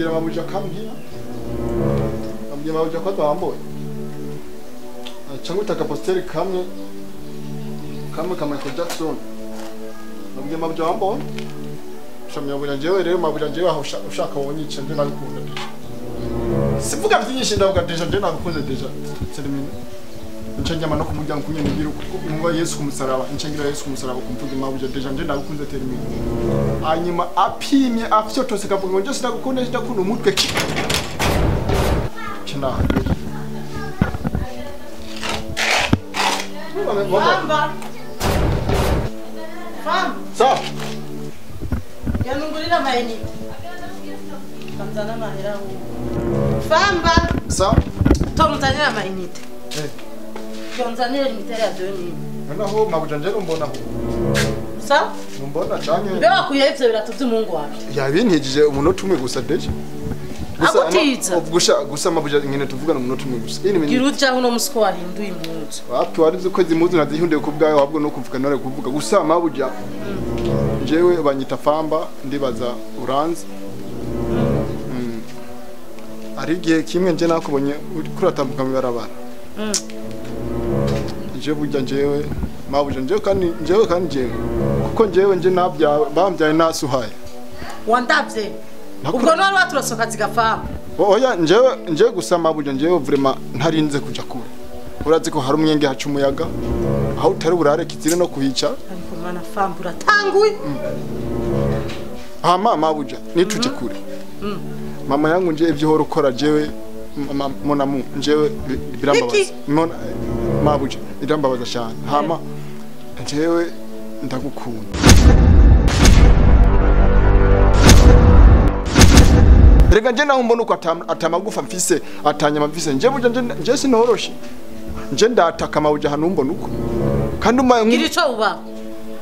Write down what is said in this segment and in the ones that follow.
nkabwira bamuja kambwira nkabwira bamuja ko twamboye cyangwa utaka posteri kamwe ka Michael Jackson nkabwira bamuja wamboye shamya bura jewe rero mabura jewe aho ushaka wonyice nje nabikunda sivuga byinshi ndavuga deja nje nagukunze deja serimine ncanyama no kumujyana kunye nigira umva Yesu kumusaraba ncengira Yesu kumusaraba kumvuga mabura deja nje nagukunze terimine hanyuma apimye afyo tose kavuga ngo nje sinagukunda ndakunda umutwe kina Famba. Sa. Yanungulira maini. Tanzania mahera hu. Famba. Sa. Tanzania mainite. Tanzania limitera ya doni. Naho mabujanje rumbona ho. Sa? Rumbona cyane. Mbe wakuyevye biratu by'umungu wacu. Yabintijije umunota umwe gusa deje. Gusa mabujanje ngene tuvugana umunota umwe gusa. Giruja uno musiko wahinduye impunzu. Wapi warize ko zimuzu nazihundiye ku bwawe wabwo no kuvuga nare kuvuga gusa mabuja. Jewe banyita Famba ndibaza uranze. Ari gihe kimwe nje nakubonye kuratambuka mu barabara. Je burya njewe mabuja njewe kandi jewe kuko njewe nje nabya bambyaye nasuhaye. Wandavye. Ubwo nari waturasoka zigafamba. Oya njewe gusa mabuja njewe vraiment ntarinze kuja kure. Urazi ko hari umwenge haca umuyaga aho utari burare kizire no kuhica ariko mwana Famba uratanguye. Mabuja nituje kure. Mama yangu nje ivyo horo ukora jewe monamu njewe birambabaza mabuja birambabaza cyane hama njewe ndagukunda rega nje naho mbona uko atamagufa mfise atanyama mfise nje buja nje sinoroshe nje ndataka mabuja hano mbona uko kandi ngira ico uba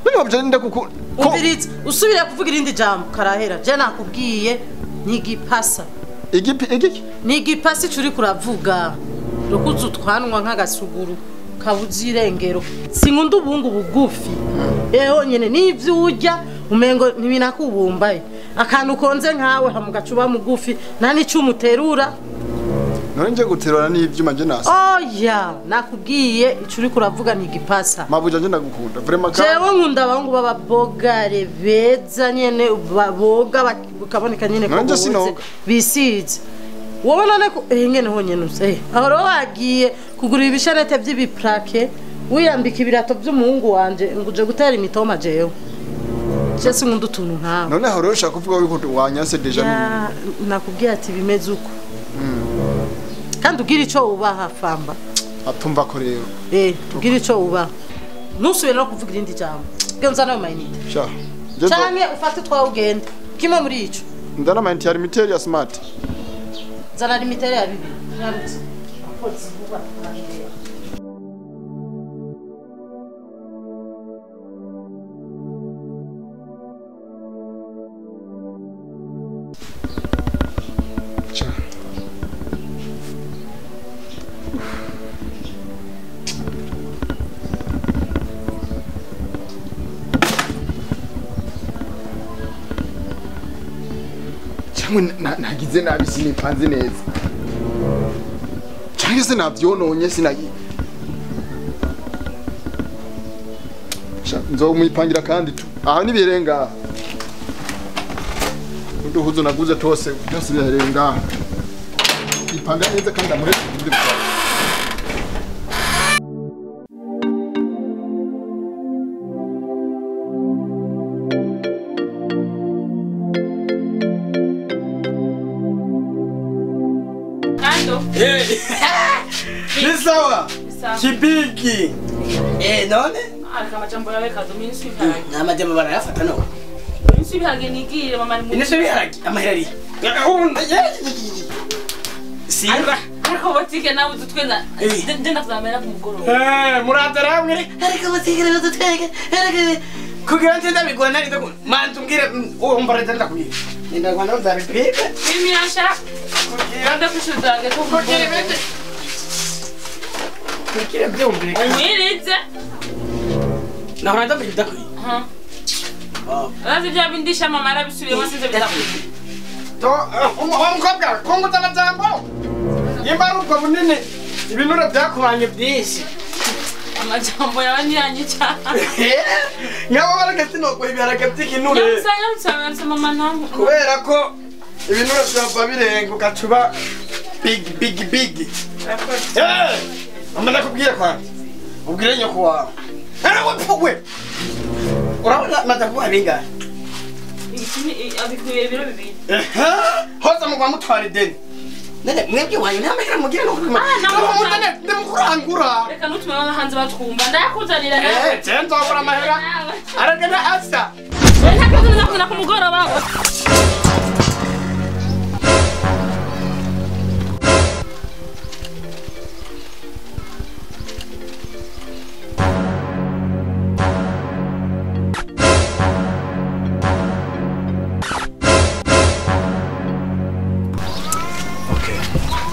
none babuja ndakukunda umviriza usubire kuvuga irindi jambo karahera je nakubwiye nigipasa igiki nigipasi curi kuravuga rukuzu twanwa nk'agasuguru kabuzirengero sinkunda ubungu bugufi nyene nivyo urya umengo ntibinakubumbaye akantu konze nkawe hamugacuba mugufi nani cyumuterura none nje guterura n'ivyuma nje nasa oya nakubwiye icuri kuravuga nigipasa mabuja nje ndagukunda vraiment jewe nkunda abangu baba bogare beza nyene baboga bakaboneka nyene ko bisize wowe none ko ngene honyene use aho ro wagiye kugura ibishanete by'ibiplake wiyambika ibirato by'umuhungu wanje nguje gutera imitoma jewe Jesse nkunda utuntu nkawe none aho ro ushaka kuvuga ko wanyase deja nakubwiye ati bimeze uko kandi ugira ico ubaha Famba atumva ko rero ugira ico ubaha nusubire no kuvuga irindi jambo genza nayo mayinite sha cyane ufate twawugenda kimwe muri ico ndana mayinite ya limited ya smart zana limited ya bibi yarutse apotse vuba nagize nabi sinipanze neza cyangwa se navyononye sinagi nzomuyipangira kandi tu aha nibirenga uduhuzo naguze tose byose birenga ipanga neza kandi amureke ndi Nisawa. Kibiki. None? Kama jambo yawe kazo minsi bihage. Amajambo barayafata no. Minsi bihage nigire mama ni. Minsi bihage amaheri. Singa. Ariko botike nawe dutwena. Ndenda kuzamera kumugoro. Muratara hamwe. Ariko botike nawe dutwege. Kugira nte ndabigwa nari ndako. Mantu ngire uwo mbareza ndakubira. Ndagwa nawe nzabipika. Mimi asha. Kugira ndakwishudange ko kugira bete. Kira byumvika. Umwirize. Nahora ndabidakwi. Arazi bya bindisha mama arabisubiye wasize bidakwi. umukobwa kunguta amajambo yimba ari ubwo bunini ibinure byakubanye byinshi amajambo yabanyiranye cyane nk'abo baragati nubwo ibiharage by'ikinure nyamusanga mama ntabwo kubera ko ibinure byava birenga ugacuba big amana kubwira kwanjye ubwire nyoko wawe wapfugwe urabona madakuba bingahe abikuye ibiro bibiri hoza mugwa mutwara ideni nene mwebwe wanyu nta mahera mugira no kurima ndumukurangura reka nutume hanze batwumva ndayakuzanira cenzo abura amahera aragana asa ntakazana ku mugoroba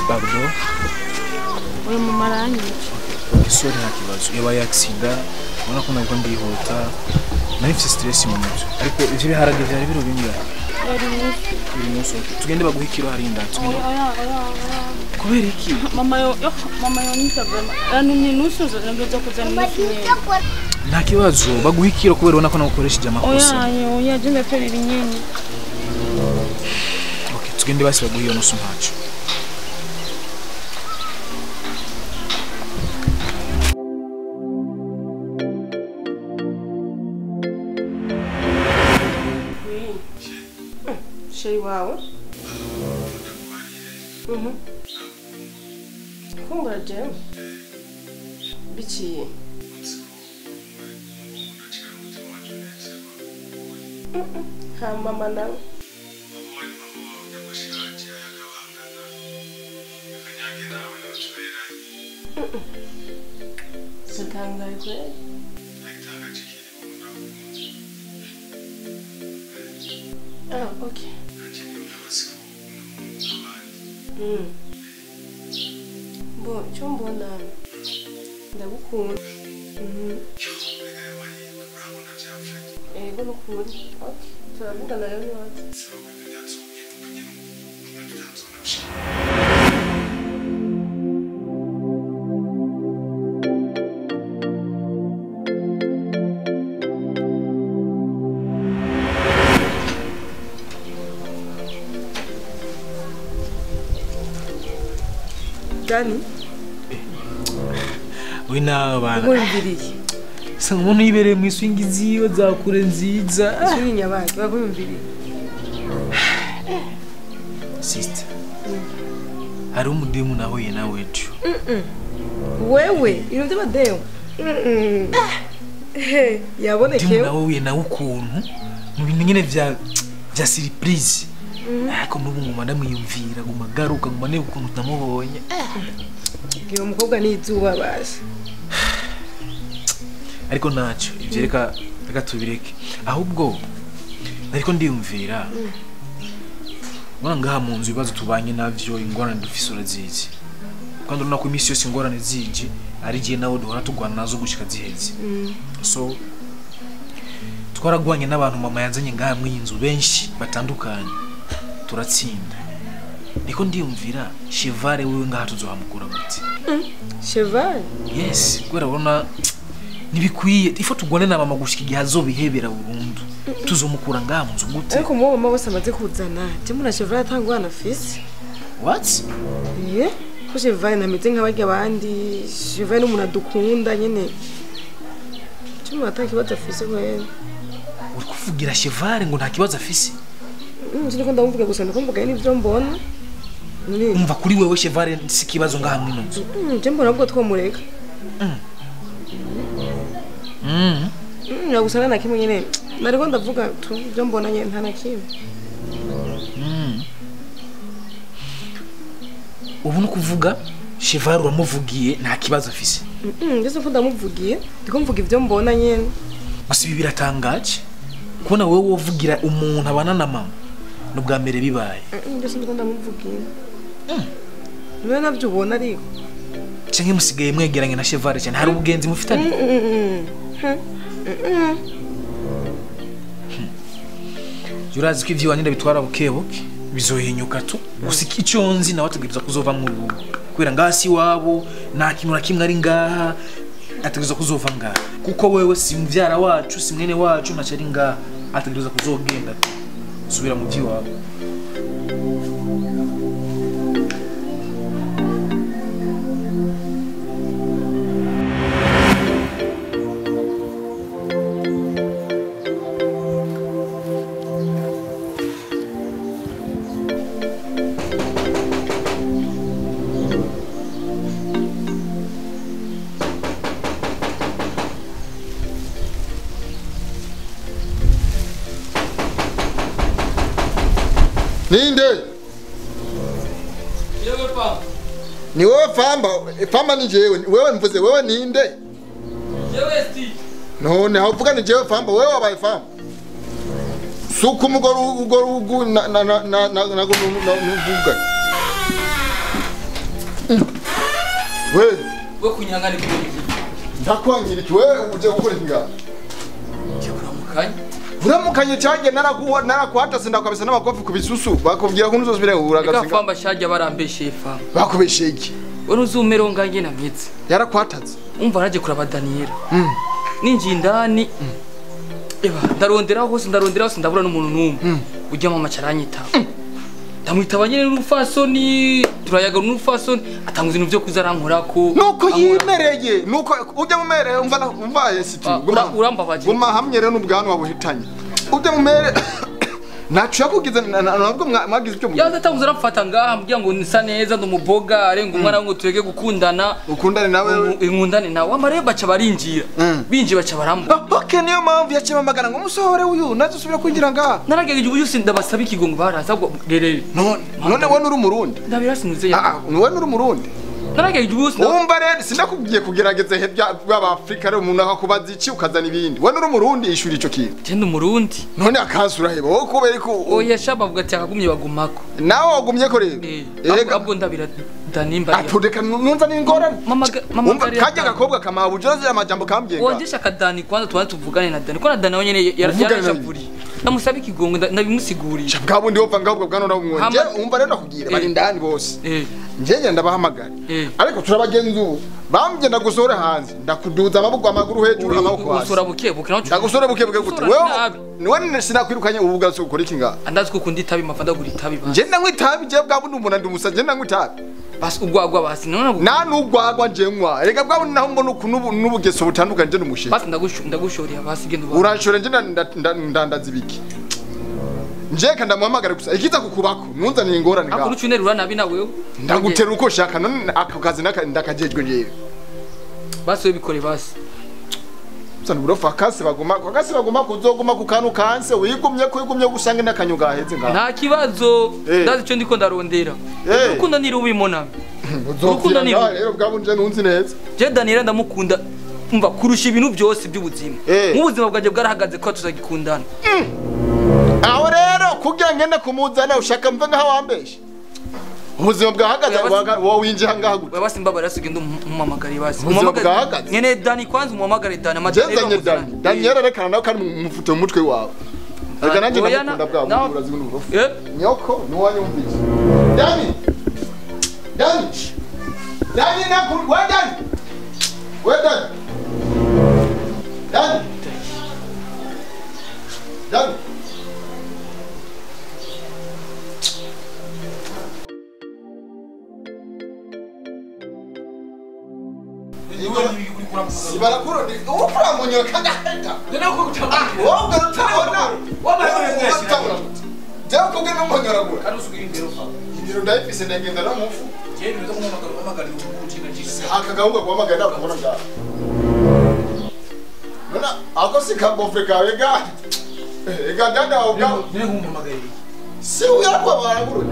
Pardon? Oya mama aranyica. Isore nta kibazo. Yabaye accident, ubona ko nabwo ndihuta. Nari mfite stress mu mutwe. Ariko ivyo biharage byari biro bingahe? Biri munsi. Tugende baguha ikiro hari inda. Tugende. Oya. Kubera iki? Mama yo nitavuma. Ni nusuzo ngezo kuzana ifinye. Nta kibazo, baguha ikiro kubera ubona ko nakoresheje amakosa. Oya jenda pere ibinyenyi. Okay, tugende basi baguha iyo nusu mpacho. Sheri wawe? Kumbura jewe? Biciye? Ha mama nawe? Satangaye kweli? Okay. Bo, icyo mbona ndagukunda. Ego n'ukuri. Okay. Turavugana rero iwacu. Dani? We n'abana. Mwumviriye. Sanga umuntu yibereye mu iswingi ziwe zakure nziza. Iswingi nyabaki bakumviriye. Sister. Hari umudemu nahuye nawe ejo. Wewe, ibintu by'abademu. Yabonekewe. Nahuye nawe ukuntu mu bintu nyine bya surprise. Ako nubu nguma ndamwiyumvira gumagaruka nguma ne ukuntu namubonye. Iyo mukobwa ni izuba basi. Ariko naco ivyo reka tubireke. Ahubwo ariko ndiyumvira. Mwana ngaha mu nzu ibibazo tubanye navyo ingorane dufise urazizi. Kandi uruna ko imisi yose ingorane zije ari giye nawo duhora tugwana nazo gushika ziheze. So twaragwanye n'abantu mama yazanye ngaha mu inzu benshi batandukanye. Turatsinda. Niko ndiyumvira chevale wewe ngaha tuzohamukura gute? Chevale? Yes, kwera ubona nibikwiye ifo tugwane na mama gushika igihe azobihebera burundu. Tuzomukura ngaha mu nzu gute? Ariko mu mama bose amaze kuzana. Je muna chevale atangwana fisi. What? Yeah. Ko chevale nameze nk'abarya abandi, chevale n'umuntu adukunda nyene. Je muna atakibazo afise kwera. Uri kuvugira chevale ngo nta kibazo afise? Ndiko ndamvuga gusa ndakumvuga n'ivyo mbona. Umva kuri wewe chevale sikibazo ngaha mu nzu. Je mbona ubwo twomureka. Nagusana na kimwe nyene. Nariko ndavuga ivyo mbona nyene nta na kimwe. Ubu no kuvuga chevale uramuvugiye nta kibazo afise. Ndetse ko ndamuvugiye ndiko mvuga ivyo mbona nyene. Basi bibiratangaje. Kubona wewe wovugira umuntu abana na mama nubwa mbere bibaye. Ndetse ndiko ndamuvugiye. Niwe navyo ubona ariko. Canke musigaye mwegeranye na chevale cyane hari ubugenzi mufitanye? Urazi ko ivyo wanyine bitwara bukebuke bizohinyuka tu gusa icyo nzi nawe ategereza kuzova mu rugo kubera ngasi wabo nta kintu na kimwe ari ngaha ategereza kuzova ngaha kuko wewe si mvyara wacu si mwene wacu ntacari ngaha ategereza kuzogenda subira mu by'iwabo. Ninde? Yewe pa. Ni wewe famba, famba ni jewe. Wewe mvuze wewe ninde? Yewe sti. None havuga ni jewe famba, wewe wabaye famba. Suku mugoro na nuvuga. We kunyangana kibiri. Ndakwangira iki wewe uje gukora inga? Cyakuramukanye. Uramukanye cyage narakwata sindakabisa n'abakofi kubisusu bakubwira ko nuzosubire uragasinga. Eka famba shaje barambeshe fa. Bakubeshe iki? We Numero ngange na mitsi. Yarakwataze. Umva naje kuraba Daniel. Ninji indani. Eba ndarondera hose ndabura n'umuntu numwe. Ujya mu macaranyita. Ndamwitaba nyene n'urufasoni turayaga n'urufasoni atanguza ibintu byo kuzarankorako. Nuko yimereye nuko ujya mu mere umva yesitu. Urambabaje. Guma hamwe rero n'ubwanwa wabuhitanye. Ujya mu mere nacu yakugize nabwo mwagize icyo mu. Yaza atanguza arafata ngaha mbya ngo nisa neza ndumuboga arenga umwana ngo turege gukundana. Ukundane nawe inkundane nawe amare baca barinjira. Binji baca barambu. Okay niyo mpamvu yakimamagara ngo umusore uyu nazo subira kwinjira ngaha. Narageje ubu yusi ndabasaba ikigongo baraza ngo gerere. None wowe uri umurundi. Ndabirasinuze ya. Wowe uri umurundi. Narageje ubu yusi. Umva rero sindakubwiye kugerageza hebya bw'Abafrika rero umuntu akakubaza iki ukazana ibindi. Wowe uri umurundi ishuri ico kintu. Tende umurundi. None akansura hebo wowe kubera ko oya shaba vuga ati akagumye bagumako. Nawe wagumye ko rero. Abwo ndabira Danimba. Atudeka nunza n'ingorane. Mama kajya gakobwa kamabujoze amajambo kambyenga. Wongesha kadani kwanza twana tuvugane na Dani. Ko na Dani wenyene yarashavuri. Namusaba ikigongo ndabimusigurira. Bwabo ndi hopfa ngabwo bwana ndabumwonje. Umva rero nakubwira bari ndani bose. Njenye ndabahamagara. Ariko turabagenzi ubu. Bambye ndagusore hanze. Ndakuduza amaguru hejuru amaboko hasi. Usora bukebuke naco. Ndagusore bukebuke gute. Wewe sinakwirukanye ubuga so ukora iki nga. Andazi ko kundi tabi mafanda guri tabi ba. Nje ndangwitabi je bwabo ndumuna ndumusa je ndangwitabi. Basi ugwagwa basi none na nugwagwa nje nkwa. Rega bwabo naho mbona ukunubu nubugeso butandukanye je numushe. Basi ndagushorya basi gendo ba. Uranshore nje ndandaza ibiki. Njeka ndamuhamagara gusa ikiza kukubako nunzaniye ingorane ngaho. Akuru cuneri uranabi nawe. Ndagutera uko shaka none akazi ndakajejwe nje. Basi webikore basi. Sana burofa kasi baguma kuzoguma ku kantu kanse wigumye gusange nakanyuga heze ngaho. Nta kibazo ndazi cyo ndiko ndarondera. Urukundo ni rubimona. Urukundo ni rero bwabo nje nunzi neza. Je Daniel ndamukunda umva kurusha ibintu byose by'ubuzima. Mu buzima bwaje bwarahagaze ko tuzagikundana. Aho rero kugira ngende kumuzana ushaka mve ngaho wambeshe. Ubuzima bwahagaze wowe winje hangaha gute. Basi mbabara sigenda umamagari basi. Umamagari. Nyene Dani kwanza umamagari Dani amajyero. Daniel rekana nawe kandi mufute mu mutwe wawe. Reka nanjye ndakunda bwabo urazi ngo nurofu. Nyoko nuwanyumvise. Dani nakuru wa Dani. Dani. Sibarakuro ni upra munyo kagaheta. Nene uko gutabara. Wowe utabona. Wabaye Jaho kuge no monyaragura. Kandi usugira indero fa. Indero ndayifise ndagenda no mufu. Je nizo kumamagara ukinga jisa. Akagahunga kwamagara kubona nga. Nona akosi kabofre kawe ga. Ega dada oga. Nene kumamagara. Si uyakwa baragura.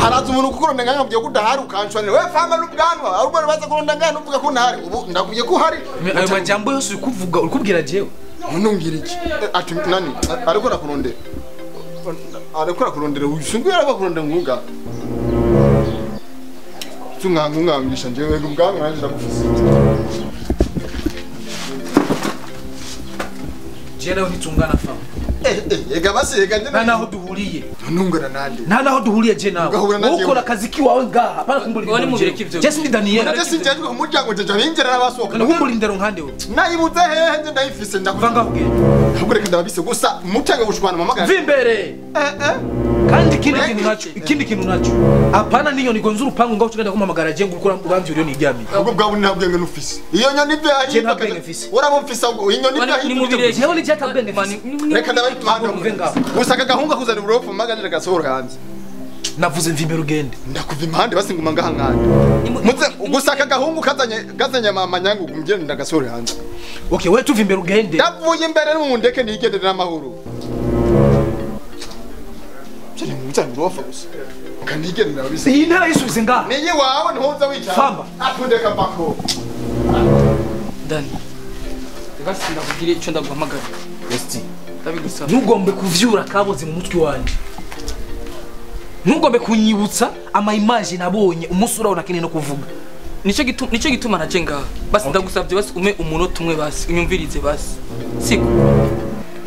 Haraza umuntu kukuronda nganga byo kudahari ukanshwanira we fama n'ubwanwa arubwo baza kuronda nganga uvuga ko ntahari ubu ndakubye ko hari ayo majambo yose ukuvuga ukubwira jewe ntungira iki ati nani ariko rakurondera usunguye arakurondera ngunga tungangungangisha njewe ubwanwa nanje ndakufise je nawe nitungana fama ega basi ega nta naho duhuriye nungana nande nta naho duhuriye je nawe ukora akazi kiwawe ngaha para kumbura wani mubireke ivyo je sindi Daniela nje sinjejwe umuryango nje binjira n'abasohoka kumbura indero nkande we nayibuze hehe nje ndayifise vanga ubwenge ntabwo ndababise gusa mutanga gushwana mamagara vimbere kandi ikindi kintu naco apana niyo nigonza urupangu ngaho tugenda kumamagara je ngukora uramvye uriyo niryamye ahubwo bwawe ntabwo ngene ufise iyo nyoni bya je ntabwo mfise urabumfisa iyo nyoni bya ni mubireke jewe ni jata bwenge reka ndabimanga gusaka gahunga kuzana uburofu maganira gasohora hanze navuze mvimbere ugende ndakuva impande basinguma ngaha nkande muze gusaka gahungu kazanye mama nyangu kumgenda ndagasohora hanze okay we tuva imbere ugende ndavuye imbere n'umundeke nigendere n'amahoro cyane mutanga uburofu gusa kanigenda ndabise iyi ntara yisubize ngaha niyi wawe ntuza wicara famba akundeka bako Dani basi ndakugire ico ndaguhamagara esti ndabigusaba ntugombe kuvyura kaboze mu mutwe wanje ntugombe kunyibutsa ama image nabonye umunsi urabona kene no kuvuga nico gituma naje ngaha basi ndagusabye basi ume umunota umwe basi unyumvirize basi siko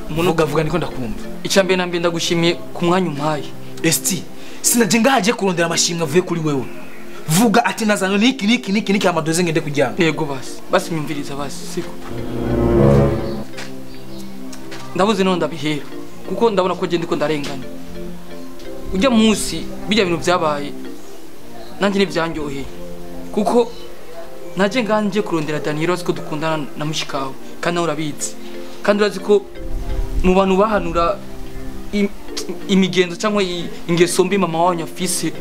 umuntu avuga niko ndakumva icambe nambe ndagushimiye ku mwanya umpaye esti sinaje ngaje kurondera amashimwe avuye kuri wewe vuga ati nazano niki amadoze ngende kujyana yego basi unyumvirize basi siko ndabuze no ndabihera kuko ndabona ko je ndiko ndarengana ujya munsi bijya bintu byabaye nanjye nivyanyoheye kuko naje nganje kurondera Daniel ko dukundana na mushikawe kandi urabizi kandi urazi ko mu bantu bahanura imigenzo cyangwa ingeso mbi mama wanyu afise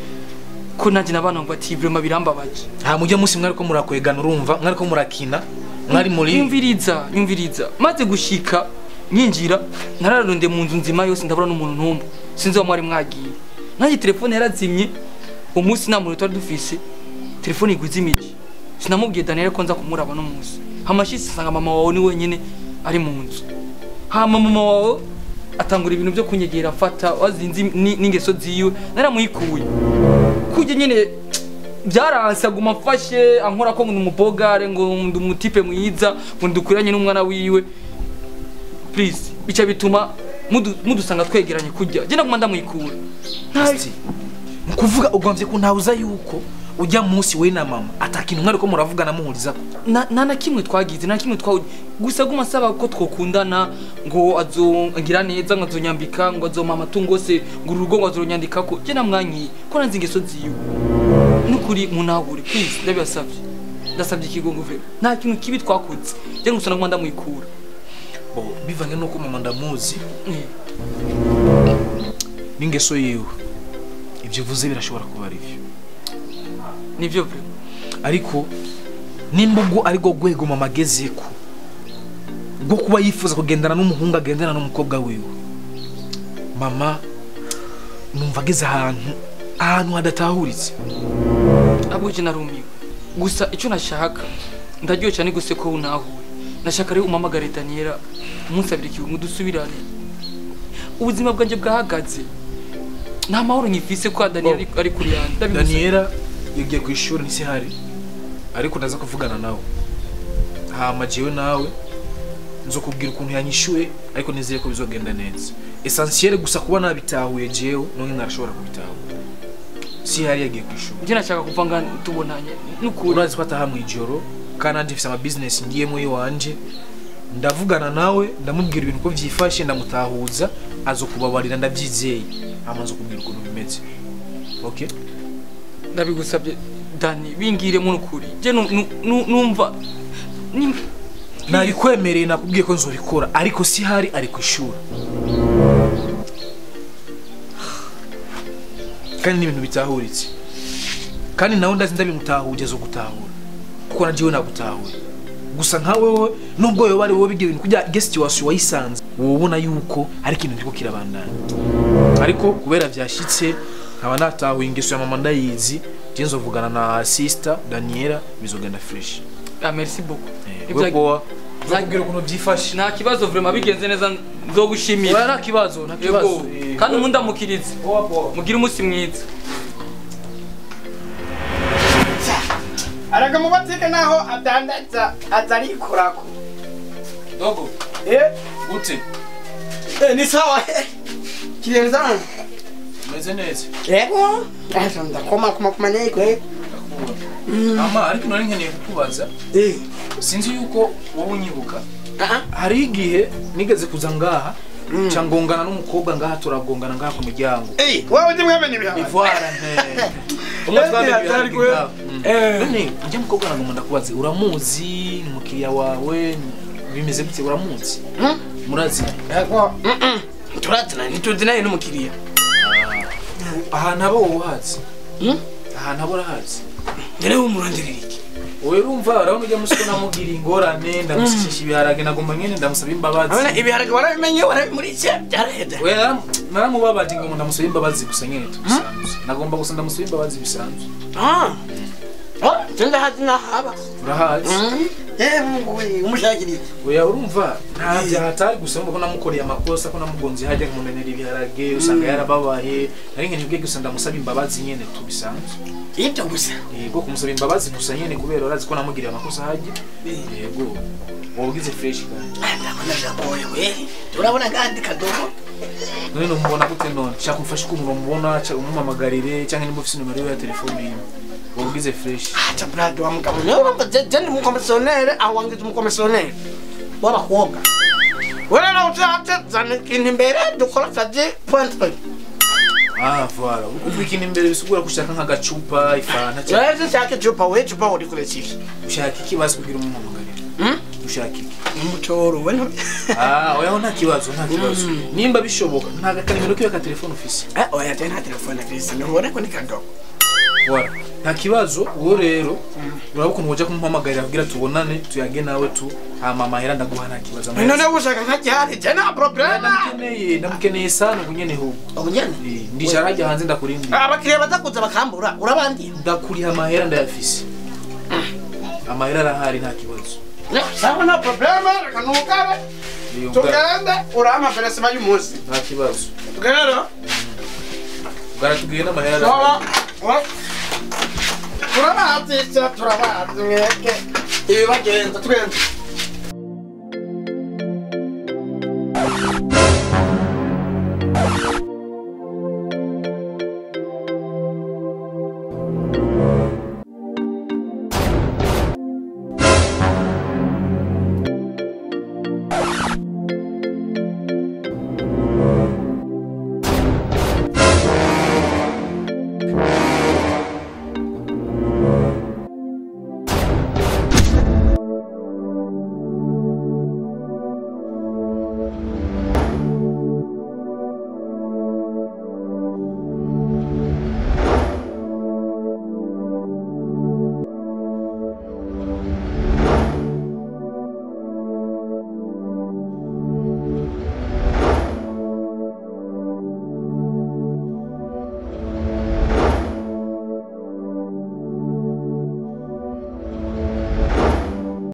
ko nanjye nabana ngo ati vraiment birambabaje ha mujye munsi mwari ko murakwegana urumva mwari ko murakina mwari muri nyumviriza maze gushika nyinjira nararonde mu nzu nzima yose ndabura n'umuntu numwe sinzi wa mwari mwagiye nanjye telefone yarazimye umunsi nta muntu twari dufise telefone iguzimije sinamubwiye Daniel ko nza kumuraba no munsi hamashisi sanga mama wawe ni wenyine ari mu nzu hama mama wawe atangura ibintu byo kunyegera afata wazinzi n'ingeso ziwe naramwikuye kuje nyene byaranse aguma mfashe ankora ko umubogare ngo ndumutipe mwiza ngo ndukuranye n'umwana wiwe please bica bituma mudusanga twegeranye kujya je ndaguma ndamwikura ntasi mukuvuga ugomvye ko ntawuza yuko ujya munsi we na mama atakintu mwari ko muravugana muhuriza ko na kimwe twagize na kimwe gusa guma saba ko twokundana ngo azongira neza ngo azonyambika ngo azoma amatungo se ngo urugo ngo azonyandika ko je namwanyi ko nanzi ingeso ziwe nukuri munabure please ndasabye ikigongo vero nta kintu kibi twakuze je ngusana ngo ndamwikura bo bivanye nuko mama ndamuzi n'ingeso yiwe ibyo vuze birashobora kuba ari byo nivyo ariko nimbugo ariko gwego mama gezeko bwo kuba yifuza kugendana n'umuhungu agendana n'umukobwa wiwe mama numva ageze ahantu hadatahuritse abuje narumiwe gusa icyo nashaka ndaryoye cyane guse ko unahuye nashaka rero umamagare Daniel umusabire ikintu dusubirane ubuzima bwanje bwahagaze nta mahoro nyifise ko Daniel ari kuri yandi Daniel yagiye ku ishuri nisi hari ariko ndaza kuvugana nawe hama jewe nawe nzokubwira ukuntu yanyishuye ariko nizeye ko bizogenda neza essentiel gusa kuba nabitahuye jewe none narashobora kubitahura si hari yagiye ku ishuri je nashaka kuvanga tubonanye nukuri urazi ko atahamwe ijoro kandi mfise ama business ngiyemo yiwanje ndavugana nawe ndamubwira ibintu ko vyifashe ndamutahuza azokubabarira ndavyizeye amaze kubwira ukuntu bimeze okay ndabigusabye Dani bingire mu nukuri je numva nari kwemereye nakubwiye ko nzobikora ariko si hari ari ku ishuri kandi n'ibintu bitahuritse kandi nawe ndazi ndabimutahuje zo gutahura kuko nagiwe nagutahura gusa nkawe wowe nubwo yo bari wowe bigiye ibintu kujya guest wasi wayisanze wobona yuko ari ikintu ndiko kirabandana ariko kubera vyashitse nkaba natahuye ingeso ya mama ndayizi je nzovugana na sister Daniela bizogenda fresh merci beaucoup ibyo zakubwira ukuntu byifashe nta kibazo vraiment bigenze neza nzogushimira nta kibazo kandi umuntu amukirize mugira umunsi mwiza araga mubatike naho adandaza azarikorako dogo ute Ni sawa. Kienzana. Meze neza. Yego. Asa ndakoma kumanya iko. Ama ariko nari nkeneye kukubaza. Sinzi yuko wowe unyibuka. Hari igihe nigeze kuza ngaha cyangongana n'umukobwa ngaha turagongana ngaha ku muryango. Wowe ndi mwamenye bihaye. Ivwara nte. Umutware bihaye. None njye mukobwa nagomba ndakubaze uramuzi ni mukiriya wawe bimeze gute uramuzi? Murazi? Yego. Turazina nituzinaye n'umukiriya. Ahantu abo uhazi. Ahantu abo urahazi. Nere umurondereriki. Owe urumva arabona ujya musiko namugira ingorane ndamushisha ibiharage nagomba nyene ndamusaba imbabazi. Abana ibiharage warabimenye warabimuritse byaraheda. Oya naramubabaje ngo ndamusaba imbabazi gusa nyene tubisanzwe. Nagomba gusa ndamusaba imbabazi bisanzwe. Tunda hadina haba. Urahazi? Mungu we umushakiri. Oya urumva nta byahatari gusa ngo namukoreye amakosa ko namugonze hajya kumunenera ibiharage usanga yarababaye nari nkene ubwe gusa ndamusaba imbabazi nyene tubisanzwe. Ibyo gusa. Yego kumusaba imbabazi gusa nyene kubera urazi ko namugiriye amakosa hajye. Yego. Wogize fresh kandi. Ndabona jaboye we. Turabona kandi kadogo. None numubona gute none? Shaka umfashe ukuntu umubona cha umumamagarire cyangwa nimba ufite numero ya telefone yiwe. Wogize fresh. Acha brado amukamo. Nyo jende umukomisiyoneri awangize umukomisiyoneri. Wabakobwa. Wera na utate zanikini imbere dukora kazi point. Voilà. Ubikina imbere bisugura gushaka nk'agacupa ifana cyane. Yaje cyake cupa we cupa uri kure kiki. Ushaka iki basi kugira umumamagarire? Ushaka iki? Umucoro we no. Oya nta kibazo nta kibazo. Nimba bishoboka nta gakanimero kiyo ka telefone ufise. Oya tena telefone Kristo ntubone ko ni kadogo. Voilà. Nta kibazo uwo rero urabukuntu woje kumpamagarira kugira tubonane tuyage nawe tu mama hera ndaguha nta kibazo. None ushaka nkajyari tena problem. Ndamukeneye sana ubunyene ho. Ubunyene? Ndishara hajya hanze ndakurindi. Abakiriya batakuza bakambura urabandi. Ndakuriha amahera ndayafise. Amahera arahari nta kibazo. Sawa na problem kanukare. Tugende urama feresima y'umunsi. Nta kibazo. Tugende. Baratubwiye n'amahera. Sawa. Turabazi mweke. Ibi bagenza tugende.